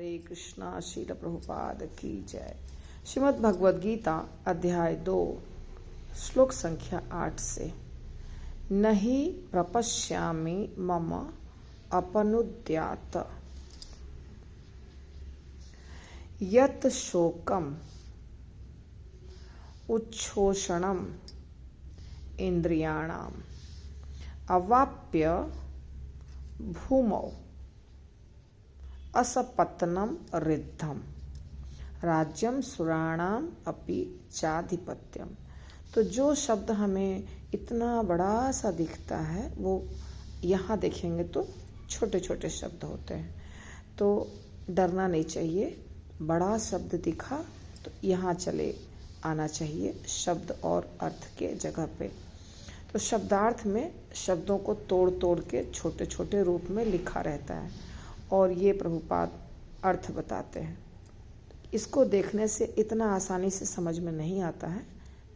हरे कृष्णा। श्रील प्रभुपाद की जय। श्रीमद् भगवद गीता अध्याय 2 श्लोक संख्या 8 से। नहि प्रपश्यामि मम अपनुद्यात यत् शोकम् उच्छोषणम् इंद्रियाणाम् अवाप्य भूमौ असपत्नम रिद्धम राज्यम सुराणाम अपि चाधिपत्यम। तो जो शब्द हमें इतना बड़ा सा दिखता है वो यहाँ देखेंगे तो छोटे छोटे शब्द होते हैं, तो डरना नहीं चाहिए। बड़ा शब्द दिखा तो यहाँ चले आना चाहिए शब्द और अर्थ के जगह पे। तो शब्दार्थ में शब्दों को तोड़ तोड़ के छोटे छोटे रूप में लिखा रहता है और ये प्रभुपाद अर्थ बताते हैं। इसको देखने से इतना आसानी से समझ में नहीं आता है,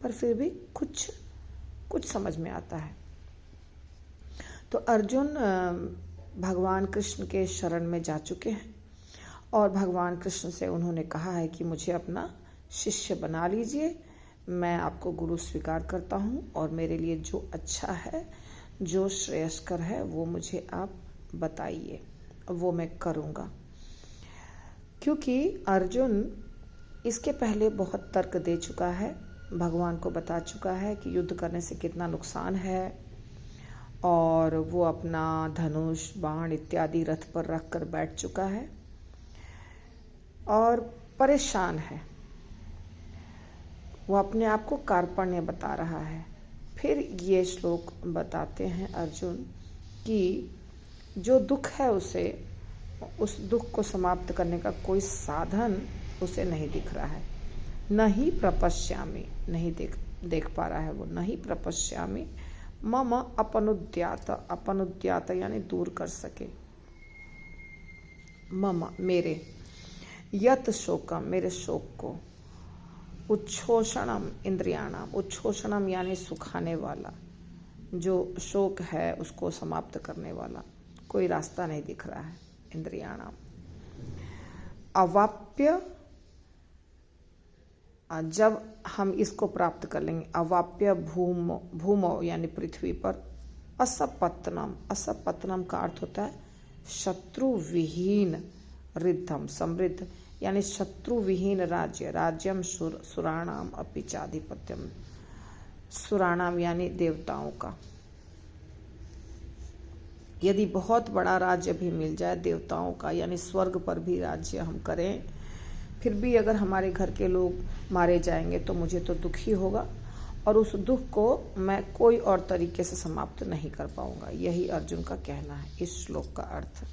पर फिर भी कुछ समझ में आता है। तो अर्जुन भगवान कृष्ण के शरण में जा चुके हैं और भगवान कृष्ण से उन्होंने कहा है कि मुझे अपना शिष्य बना लीजिए, मैं आपको गुरु स्वीकार करता हूँ और मेरे लिए जो अच्छा है, जो श्रेयस्कर है वो मुझे आप बताइए, वो मैं करूँगा। क्योंकि अर्जुन इसके पहले बहुत तर्क दे चुका है, भगवान को बता चुका है कि युद्ध करने से कितना नुकसान है और वो अपना धनुष बाण इत्यादि रथ पर रख कर बैठ चुका है और परेशान है। वो अपने आप को कार्पण्य बता रहा है। फिर ये श्लोक बताते हैं अर्जुन कि जो दुख है उस दुख को समाप्त करने का कोई साधन उसे नहीं दिख रहा है। नहीं प्रपश्यामि, नहीं देख पा रहा है वो। नहीं प्रपश्यामि मम अपनुद्यात, अपनुद्यात यानी दूर कर सके। मम मेरे, यत शोकम मेरे शोक को, उच्छोषणम इंद्रियाणाम, उच्छोषणम यानी सुखाने वाला, जो शोक है उसको समाप्त करने वाला कोई रास्ता नहीं दिख रहा है। इंद्रियाणाम अवाप्य, जब हम इसको प्राप्त कर लेंगे, अवाप्य भूमो यानी पृथ्वी पर, असपत्नम, असपत्नम का अर्थ होता है शत्रु विहीन, रिद्धम समृद्ध यानी शत्रु विहीन राज्य, राज्यम सुराणाम अपि चाधिपत्यम, सुराणाम यानी देवताओं का। यदि बहुत बड़ा राज्य भी मिल जाए देवताओं का, यानी स्वर्ग पर भी राज्य हम करें, फिर भी अगर हमारे घर के लोग मारे जाएंगे तो मुझे तो दुख ही होगा और उस दुख को मैं कोई और तरीके से समाप्त नहीं कर पाऊंगा। यही अर्जुन का कहना है इस श्लोक का अर्थ।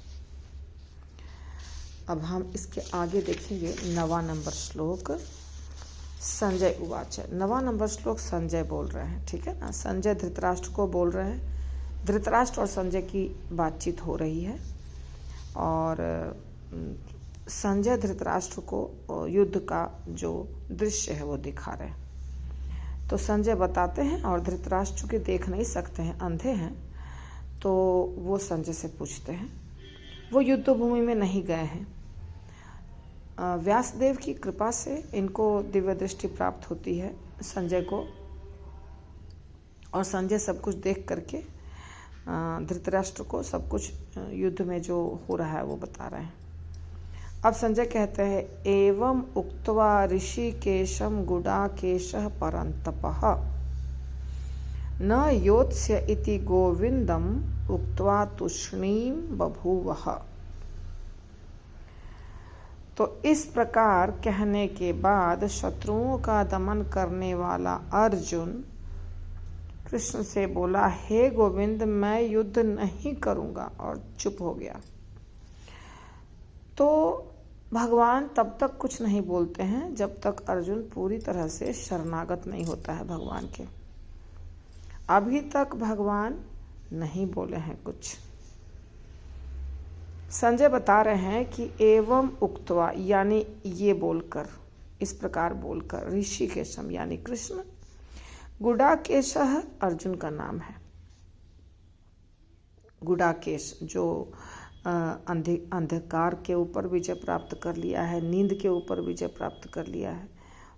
अब हम इसके आगे देखेंगे 9वां नंबर श्लोक। संजय उवाच, 9वां नंबर श्लोक संजय बोल रहे हैं, ठीक है ना। संजय धृतराष्ट्र को बोल रहे हैं। धृतराष्ट्र और संजय की बातचीत हो रही है और संजय धृतराष्ट्र को युद्ध का जो दृश्य है वो दिखा रहे हैं। तो संजय बताते हैं और धृतराष्ट्र चूंकि देख नहीं सकते हैं, अंधे हैं, तो वो संजय से पूछते हैं। वो युद्ध भूमि में नहीं गए हैं। व्यासदेव की कृपा से इनको दिव्य दृष्टि प्राप्त होती है संजय को, और संजय सब कुछ देख करके धृतराष्ट्र को सब कुछ युद्ध में जो हो रहा है वो बता रहे हैं। अब संजय कहते हैं, एवं उक्त्वा ऋषिकेशम गुडाकेशः परन्तपः न योत्स्य इति गोविंदम उक्त्वा तूष्णीम बभूवः। तो इस प्रकार कहने के बाद शत्रुओं का दमन करने वाला अर्जुन कृष्ण से बोला, हे गोविंद मैं युद्ध नहीं करूंगा, और चुप हो गया। तो भगवान तब तक कुछ नहीं बोलते हैं जब तक अर्जुन पूरी तरह से शरणागत नहीं होता है भगवान के। अभी तक भगवान नहीं बोले हैं कुछ। संजय बता रहे हैं कि एवं उक्त्वा यानी ये बोलकर, इस प्रकार बोलकर, ऋषिकेशम यानी कृष्ण, गुडाकेशः अर्जुन का नाम है। गुडाकेश जो अंधकार के ऊपर विजय प्राप्त कर लिया है, नींद के ऊपर विजय प्राप्त कर लिया है,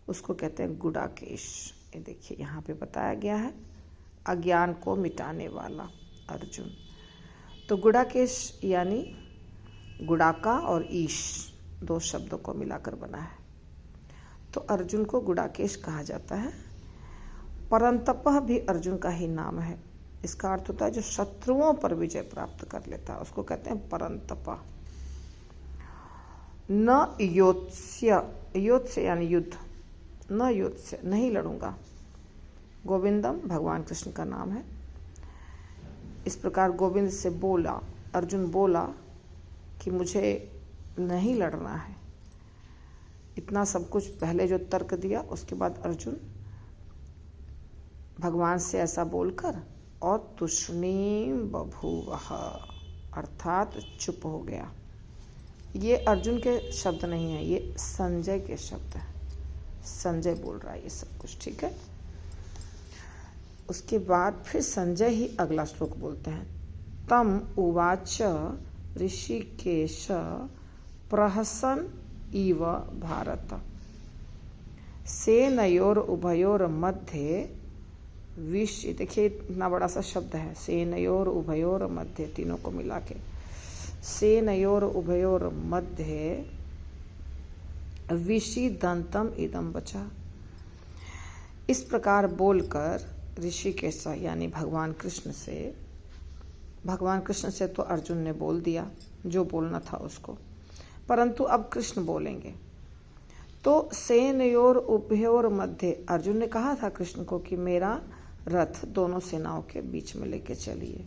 उसको कहते हैं गुडाकेश। ये देखिए यहाँ पे बताया गया है, अज्ञान को मिटाने वाला अर्जुन। तो गुडाकेश यानी गुडाका और ईश दो शब्दों को मिलाकर बना है। तो अर्जुन को गुडाकेश कहा जाता है। परंतपः भी अर्जुन का ही नाम है। इसका अर्थ होता है जो शत्रुओं पर विजय प्राप्त कर लेता है, उसको कहते हैं परंतपः। न योत्स्य, योत्स्य यानी युद्ध, न योत्स्य नहीं लड़ूंगा। गोविंदम भगवान कृष्ण का नाम है। इस प्रकार गोविंद से बोला, अर्जुन बोला कि मुझे नहीं लड़ना है। इतना सब कुछ पहले जो तर्क दिया, उसके बाद अर्जुन भगवान से ऐसा बोलकर और तुष्णीम बभूवः अर्थात चुप हो गया। ये अर्जुन के शब्द नहीं है, ये संजय के शब्द है। संजय बोल रहा है ये सब कुछ, ठीक है। उसके बाद फिर संजय ही अगला श्लोक बोलते हैं। तम उवाच ऋषिकेश प्रहसन इव भारत सेनयोर उभयोर मध्य विष। देखिए इतना बड़ा सा शब्द है, सेनयोर उभयोर मध्य, तीनों को मिला के सेनयोर उभयोर मध्य विषिदंतम इदम बचा। इस प्रकार बोलकर ऋषिकेश यानी भगवान कृष्ण से तो अर्जुन ने बोल दिया जो बोलना था उसको, परंतु अब कृष्ण बोलेंगे। तो सेनयोर उभयोर मध्य, अर्जुन ने कहा था कृष्ण को कि मेरा रथ दोनों सेनाओं के बीच में लेके चलिए।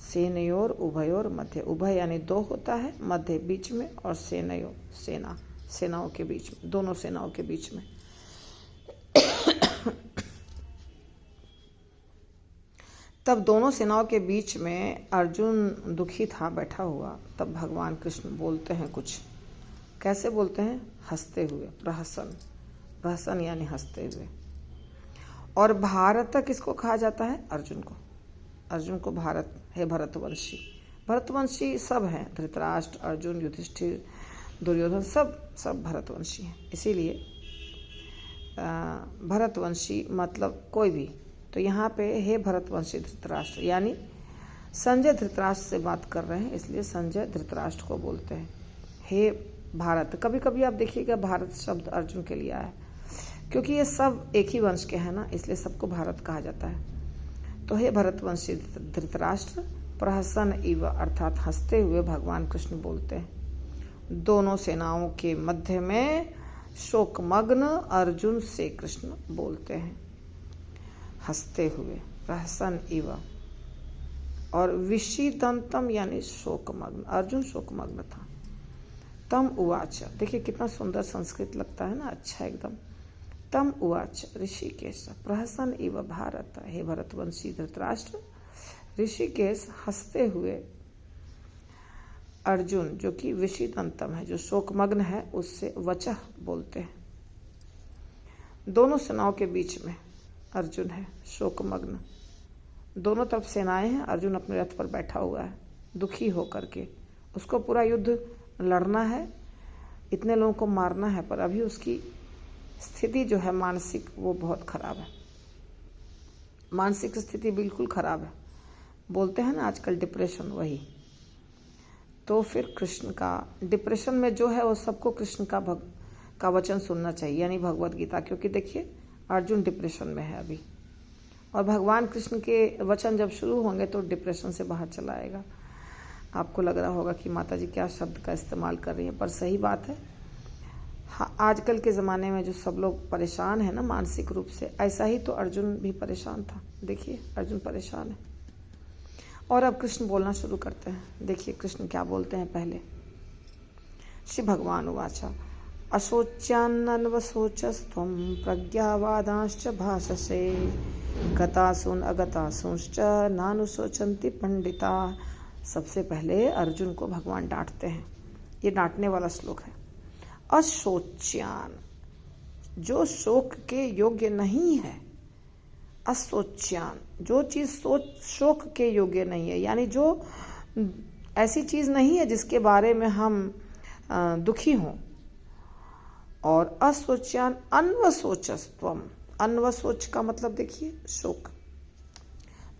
सेनयोर उभयोर मध्य, उभय यानी दो होता है, मध्य बीच में, और सेनयोर सेना, सेनाओं के बीच में, दोनों सेनाओं के बीच में। तब दोनों सेनाओं के बीच में अर्जुन दुखी था बैठा हुआ। तब भगवान कृष्ण बोलते हैं कुछ। कैसे बोलते हैं? हंसते हुए, प्रहसन, प्रहसन यानी हंसते हुए। और भारत किसको कहा जाता है? अर्जुन को। अर्जुन को भारत, हे भरतवंशी। भरतवंशी सब हैं, धृतराष्ट्र, अर्जुन, युधिष्ठिर, दुर्योधन, सब भरतवंशी हैं। इसीलिए भरतवंशी मतलब कोई भी। तो यहाँ पे हे भरतवंशी धृतराष्ट्र, यानी संजय धृतराष्ट्र से बात कर रहे हैं, इसलिए संजय धृतराष्ट्र को बोलते हैं हे भारत। कभी कभी आप देखिएगा भारत शब्द अर्जुन के लिए आया, क्योंकि ये सब एक ही वंश के हैं ना, इसलिए सबको भारत कहा जाता है। तो हे भरतवंशी धृतराष्ट्र, प्रहसन इव अर्थात हंसते हुए भगवान कृष्ण बोलते हैं। दोनों सेनाओं के मध्य में शोकमग्न अर्जुन से कृष्ण बोलते हैं हंसते हुए, प्रहसन इव। और विषिदंतम यानी शोकमग्न, अर्जुन शोकमग्न था। तम उवाच, देखिए कितना सुंदर संस्कृत लगता है ना, अच्छा एकदम। तम उवाच ऋषिकेश प्रहसन इव भारत, हे भरतवंशी धृतराष्ट्र, ऋषिकेश हंसते हुए अर्जुन जो कि विषिदंतम है, जो शोकमग्न है, उससे वचः बोलते हैं। दोनों सेनाओं के बीच में अर्जुन है शोकमग्न, दोनों तरफ सेनाएं हैं, अर्जुन अपने रथ पर बैठा हुआ है दुखी होकर के। उसको पूरा युद्ध लड़ना है, इतने लोगों को मारना है, पर अभी उसकी स्थिति जो है मानसिक, वो बहुत खराब है। मानसिक स्थिति बिल्कुल खराब है, बोलते हैं ना आजकल डिप्रेशन, वही। तो फिर कृष्ण का डिप्रेशन में जो है वो सबको कृष्ण का वचन सुनना चाहिए, यानी भगवत गीता। क्योंकि देखिए अर्जुन डिप्रेशन में है अभी, और भगवान कृष्ण के वचन जब शुरू होंगे तो डिप्रेशन से बाहर चला आएगा। आपको लग रहा होगा कि माता जी क्या शब्द का इस्तेमाल कर रही हैं, पर सही बात है। हाँ, आजकल के ज़माने में जो सब लोग परेशान है ना मानसिक रूप से, ऐसा ही तो अर्जुन भी परेशान था। देखिए अर्जुन परेशान है। और अब कृष्ण बोलना शुरू करते हैं। देखिए कृष्ण क्या बोलते हैं पहले। श्री भगवान उवाचा अशोच्यान्नन्वशोचस्त्वं प्रज्ञावादांश्च भाषसे गतासून अगतासूंश्च नानुशोचन्ति पंडिता। सबसे पहले अर्जुन को भगवान डांटते हैं, ये डांटने वाला श्लोक है। अशोच्यान, जो शोक के योग्य नहीं है। अशोच्यान, जो चीज शोक के योग्य नहीं है, यानी जो ऐसी चीज़ नहीं है जिसके बारे में हम दुखी हों। और अशोच्यान अन्वशोचस्त्वम, अन्वशोच का मतलब देखिए शोक,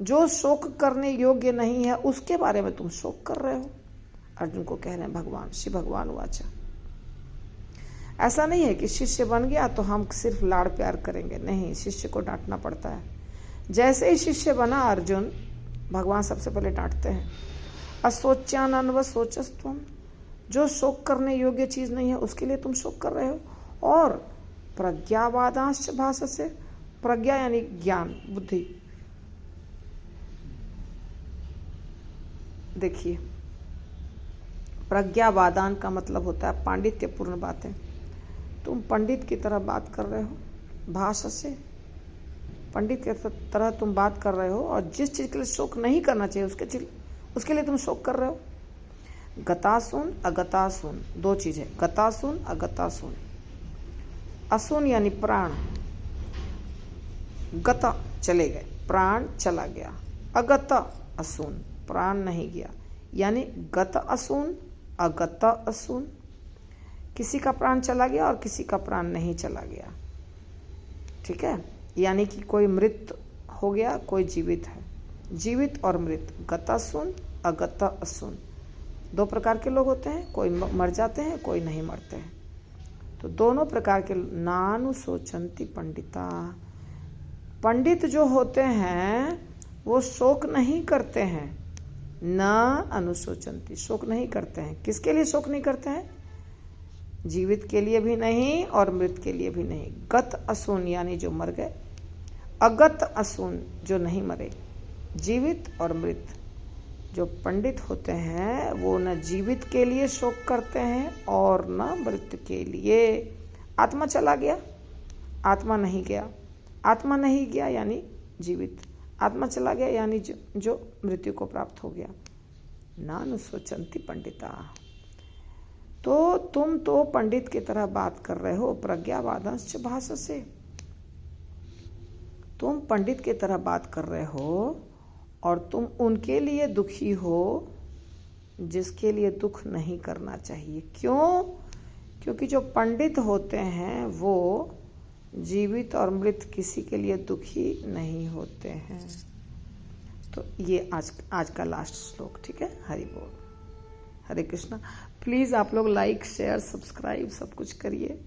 जो शोक करने योग्य नहीं है उसके बारे में तुम शोक कर रहे हो। अर्जुन को कह रहे हैं भगवान, श्री भगवान वाचा। ऐसा नहीं है कि शिष्य बन गया तो हम सिर्फ लाड़ प्यार करेंगे, नहीं, शिष्य को डांटना पड़ता है। जैसे ही शिष्य बना अर्जुन, भगवान सबसे पहले डांटते हैं, अशोच्यान अन्वशोचस्त्वम, जो शोक करने योग्य चीज नहीं है उसके लिए तुम शोक कर रहे हो। और प्रज्ञावादांश भाषसे, प्रज्ञा यानी ज्ञान, बुद्धि। देखिए, प्रज्ञावादान का मतलब होता है पांडित्यपूर्ण बातें। तुम पंडित की तरह बात कर रहे हो, भाषा से पंडित की तरह तुम बात कर रहे हो, और जिस चीज के लिए शोक नहीं करना चाहिए उसके लिए तुम शोक कर रहे हो। गतासुन अगतासुन, दो चीज है, गतासुन अगतासुन। असुन यानी प्राण, गता चले गए, प्राण चला गया, अगत असुन, प्राण नहीं गया, यानी गत असुन अगत असुन। किसी का प्राण चला गया और किसी का प्राण नहीं चला गया, ठीक है, यानी कि कोई मृत हो गया, कोई जीवित है, जीवित और मृत, गतासुन अगत असुन। दो प्रकार के लोग होते हैं, कोई मर जाते हैं, कोई नहीं मरते हैं। तो दोनों प्रकार के नानुशोचंती पंडिता, पंडित जो होते हैं वो शोक नहीं करते हैं, न अनुशोचंती, शोक नहीं करते हैं। किसके लिए शोक नहीं करते हैं? जीवित के लिए भी नहीं और मृत के लिए भी नहीं। गत असुन यानी जो मर गए, अगत असुन जो नहीं मरे। जीवित और मृत, जो पंडित होते हैं वो न जीवित के लिए शोक करते हैं और न मृत के लिए। आत्मा चला गया, आत्मा नहीं गया, आत्मा नहीं गया यानी जीवित, आत्मा चला गया यानी जो मृत्यु को प्राप्त हो गया। नानुशोचंती पंडिता, तो तुम तो पंडित की तरह बात कर रहे हो, प्रज्ञावादंश्च भाषसे, तुम पंडित की तरह बात कर रहे हो और तुम उनके लिए दुखी हो जिसके लिए दुख नहीं करना चाहिए। क्यों? क्योंकि जो पंडित होते हैं वो जीवित और मृत किसी के लिए दुखी नहीं होते हैं। तो ये आज का लास्ट श्लोक, ठीक है। हरि बोल, हरे कृष्णा। प्लीज़ आप लोग लाइक शेयर सब्सक्राइब सब कुछ करिए।